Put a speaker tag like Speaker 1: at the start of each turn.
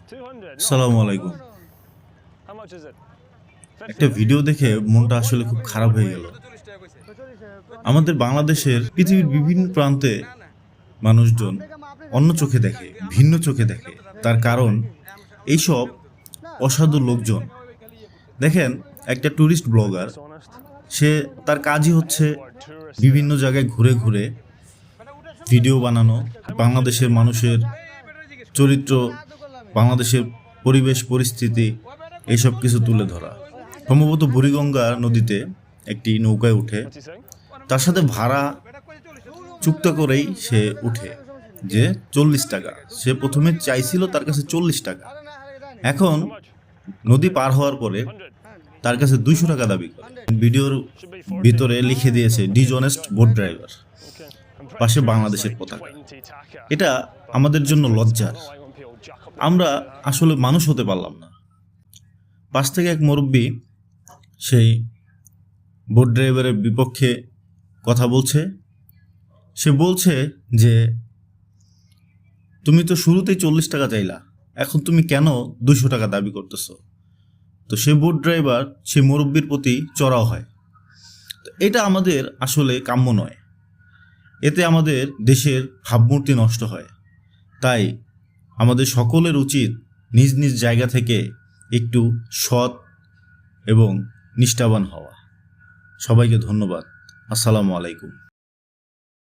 Speaker 1: আসসালামু আলাইকুম। একটা ভিডিও দেখে মনটা আসলে খুব খারাপ হয়ে গেল। আমাদের বাংলাদেশের পৃথিবীর বিভিন্ন প্রান্তে মানুষজন অন্য চোখে দেখে, ভিন্ন চোখে দেখে। তার কারণ এইসব অসাধু লোকজন। দেখেন, একটা ট্যুরিস্ট ব্লগার, সে তার কাজই হচ্ছে বিভিন্ন জায়গায় ঘুরে ঘুরে ভিডিও বানানো, বাংলাদেশের মানুষের চরিত্র, বাংলাদেশের পরিবেশ পরিস্থিতি এইসব কিছু তুলে ধরা। সম্ভবত বুড়িগঙ্গা নদীতে একটি নৌকায় উঠে, তার সাথে ভাড়া চুক্তি করেই সে উঠে যে 40 টাকা। সে প্রথমে চাইছিল তার কাছে 40 টাকা, এখন নদী পার হওয়ার পরে তার কাছে 200 টাকা দাবি করে। ভিডিওর ভিতরে লিখে দিয়েছে ডিসঅনেস্ট বোট ড্রাইভার, পাশে বাংলাদেশের পতাকা। এটা আমাদের জন্য লজ্জার। আমরা আসলে মানুষ হতে পারলাম না। পাশ থেকে এক মুরব্বী সেই বোট ড্রাইভারের বিপক্ষে কথা বলছে। সে বলছে যে তুমি তো শুরুতেই 40 টাকা চাইলা, এখন তুমি কেন 200 টাকা দাবি করতেছো? তো সে বোট ড্রাইভার সে মুরব্বীর প্রতি চড়াও হয়। তো এটা আমাদের আসলে কাম্য নয়। এতে আমাদের দেশের ভাবমূর্তি নষ্ট হয়। তাই আমাদের সকলের উচিত নিজ নিজ জায়গা থেকে একটু সৎ এবং নিষ্ঠাবান হওয়া। সবাইকে ধন্যবাদ। আসসালামু আলাইকুম।